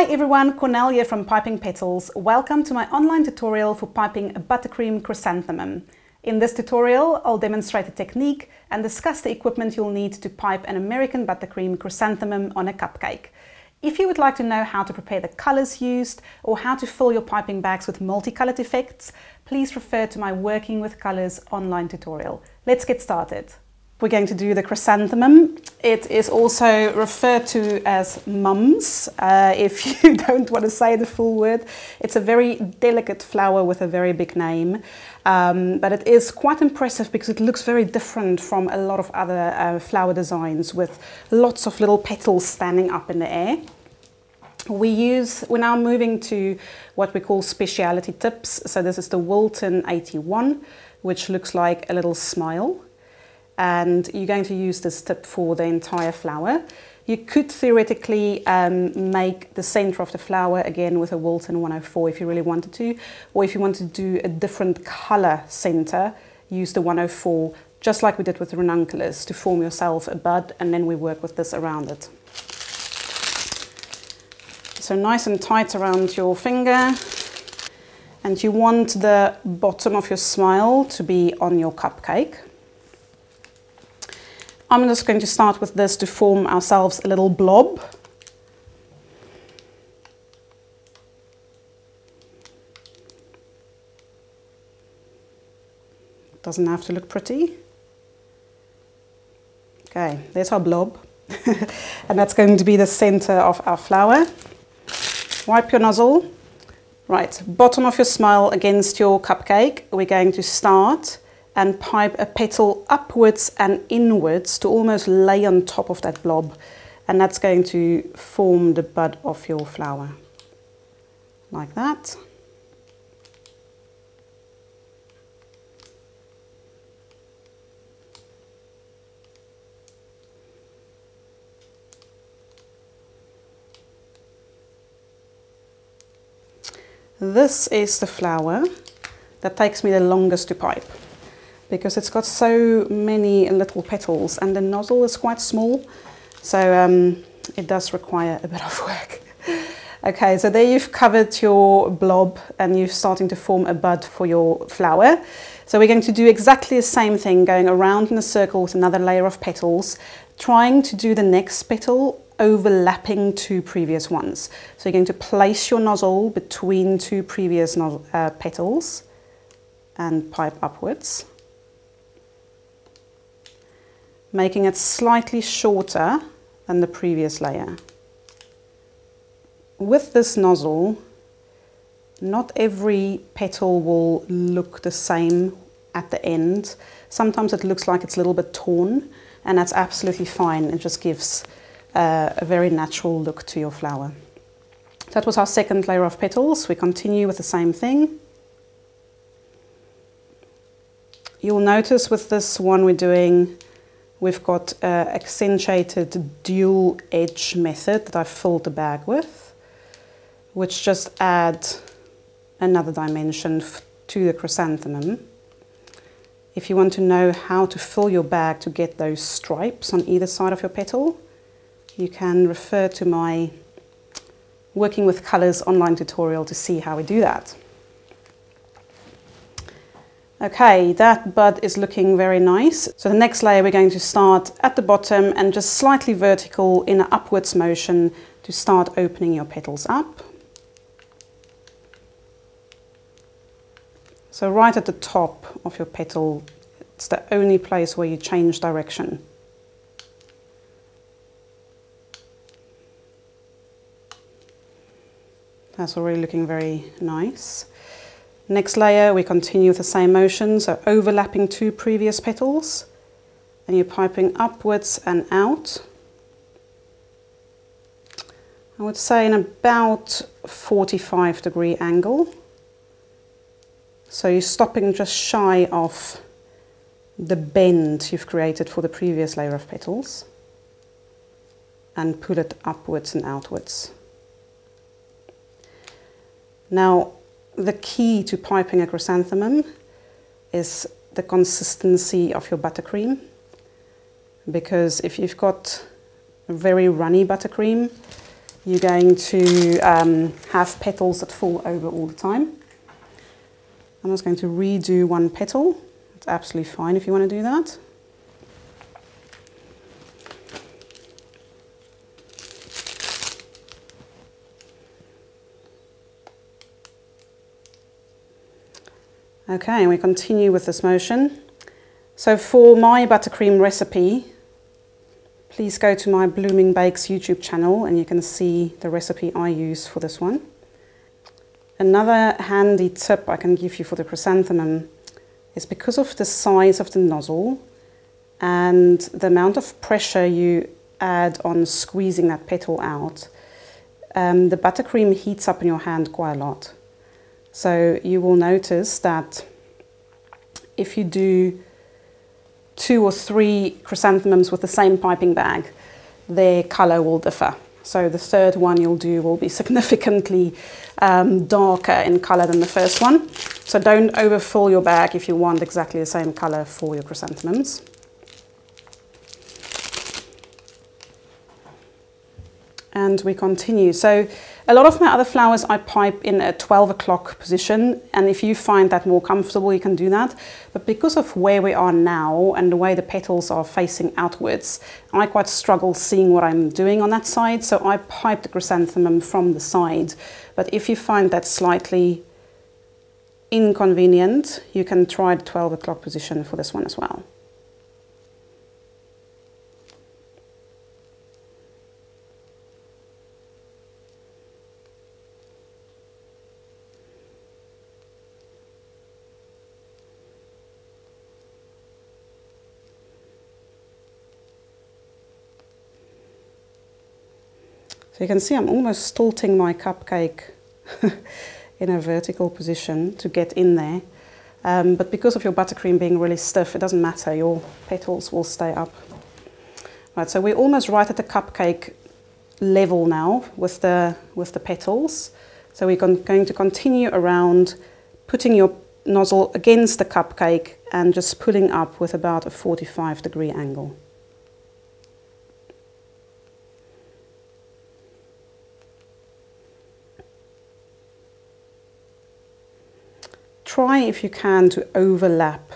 everyone, Cornelia from Piping Petals. Welcome to my online tutorial for piping a buttercream chrysanthemum. In this tutorial, I'll demonstrate the technique and discuss the equipment you'll need to pipe an American buttercream chrysanthemum on a cupcake. If you would like to know how to prepare the colors used or how to fill your piping bags with multicolored effects, please refer to my Working with Colors online tutorial. Let's get started. We're going to do the chrysanthemum. It is also referred to as mums, if you don't want to say the full word. It's a very delicate flower with a very big name, but it is quite impressive because it looks very different from a lot of other flower designs with lots of little petals standing up in the air. We're now moving to what we call specialty tips. So this is the Wilton 81, which looks like a little smile. And you're going to use this tip for the entire flower. You could theoretically make the center of the flower again with a Wilton 104 if you really wanted to, or if you want to do a different color center, use the 104, just like we did with the ranunculus, to form yourself a bud, and then we work with this around it. So nice and tight around your finger, and you want the bottom of your smile to be on your cupcake. I'm just going to start with this to form ourselves a little blob. Doesn't have to look pretty. Okay, there's our blob. And that's going to be the center of our flower. Wipe your nozzle. Right, bottom of your smile against your cupcake. We're going to start and pipe a petal upwards and inwards to almost lay on top of that blob. And that's going to form the bud of your flower, like that. This is the flower that takes me the longest to pipe, because it's got so many little petals and the nozzle is quite small, so it does require a bit of work. Okay, so there you've covered your blob and you're starting to form a bud for your flower. So we're going to do exactly the same thing, going around in a circle with another layer of petals, trying to do the next petal overlapping two previous ones. So you're going to place your nozzle between two previous petals and pipe upwards, making it slightly shorter than the previous layer. With this nozzle, not every petal will look the same at the end. Sometimes it looks like it's a little bit torn, and that's absolutely fine. It just gives a very natural look to your flower. That was our second layer of petals. We continue with the same thing. You'll notice with this one we've got accentuated dual edge method that I've filled the bag with, which just add another dimension to the chrysanthemum. If you want to know how to fill your bag to get those stripes on either side of your petal, you can refer to my Working with Colors online tutorial to see how we do that. Okay, that bud is looking very nice. So the next layer we're going to start at the bottom and just slightly vertical in an upwards motion to start opening your petals up. So right at the top of your petal, it's the only place where you change direction. That's already looking very nice. Next layer, we continue with the same motion, so overlapping two previous petals, and you're piping upwards and out. I would say in about 45-degree angle. So you're stopping just shy of the bend you've created for the previous layer of petals, and pull it upwards and outwards. Now, the key to piping a chrysanthemum is the consistency of your buttercream, because if you've got a very runny buttercream, you're going to have petals that fall over all the time. I'm just going to redo one petal. It's absolutely fine if you want to do that. Okay, and we continue with this motion. So for my buttercream recipe, please go to my Blooming Bakes YouTube channel and you can see the recipe I use for this one. Another handy tip I can give you for the chrysanthemum is because of the size of the nozzle and the amount of pressure you add on squeezing that petal out, the buttercream heats up in your hand quite a lot. So you will notice that if you do 2 or 3 chrysanthemums with the same piping bag, their colour will differ. So the third one you'll do will be significantly darker in colour than the first one. So don't overfill your bag if you want exactly the same colour for your chrysanthemums. And we continue. So a lot of my other flowers I pipe in a 12 o'clock position, and if you find that more comfortable you can do that. But because of where we are now and the way the petals are facing outwards, I quite struggle seeing what I'm doing on that side, so I pipe the chrysanthemum from the side. But if you find that slightly inconvenient, you can try the 12 o'clock position for this one as well. So you can see I'm almost tilting my cupcake in a vertical position to get in there. But because of your buttercream being really stiff, it doesn't matter, your petals will stay up. Right, so we're almost right at the cupcake level now with the petals. So we're going to continue around, putting your nozzle against the cupcake and just pulling up with about a 45-degree angle. Try, if you can, to overlap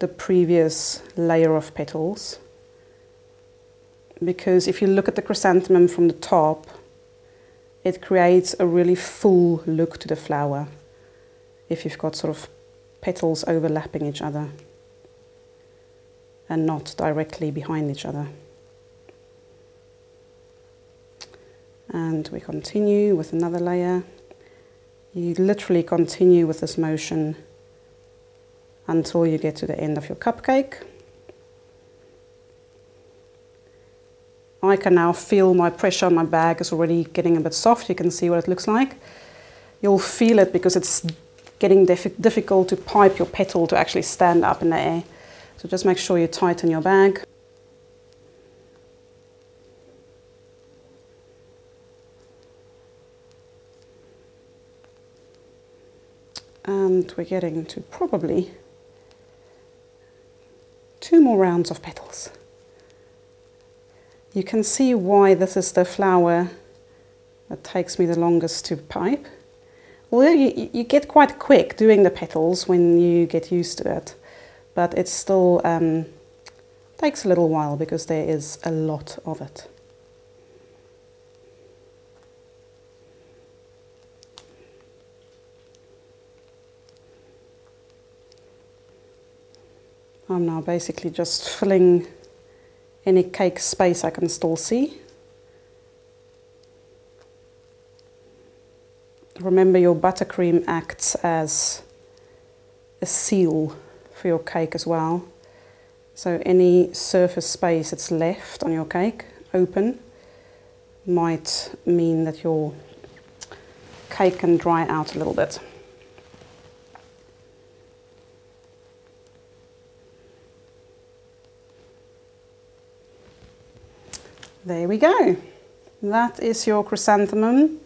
the previous layer of petals, because if you look at the chrysanthemum from the top, it creates a really full look to the flower if you've got sort of petals overlapping each other and not directly behind each other. And we continue with another layer. You literally continue with this motion until you get to the end of your cupcake. I can now feel my pressure on my bag is already getting a bit soft. You can see what it looks like. You'll feel it because it's getting difficult to pipe your petal to actually stand up in the air. So just make sure you tighten your bag. And we're getting to probably 2 more rounds of petals. You can see why this is the flower that takes me the longest to pipe. Although you get quite quick doing the petals when you get used to it, but it still takes a little while because there is a lot of it. I'm now basically just filling any cake space I can still see. Remember, your buttercream acts as a seal for your cake as well. So any surface space that's left on your cake open might mean that your cake can dry out a little bit. There we go. That is your chrysanthemum.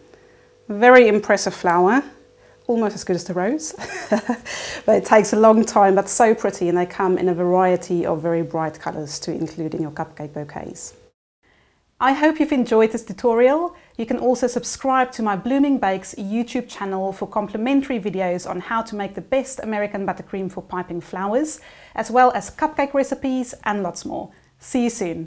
Very impressive flower, almost as good as the rose. But it takes a long time, but so pretty, and they come in a variety of very bright colours to include in your cupcake bouquets. I hope you've enjoyed this tutorial. You can also subscribe to my Blooming Bakes YouTube channel for complimentary videos on how to make the best American buttercream for piping flowers, as well as cupcake recipes and lots more. See you soon.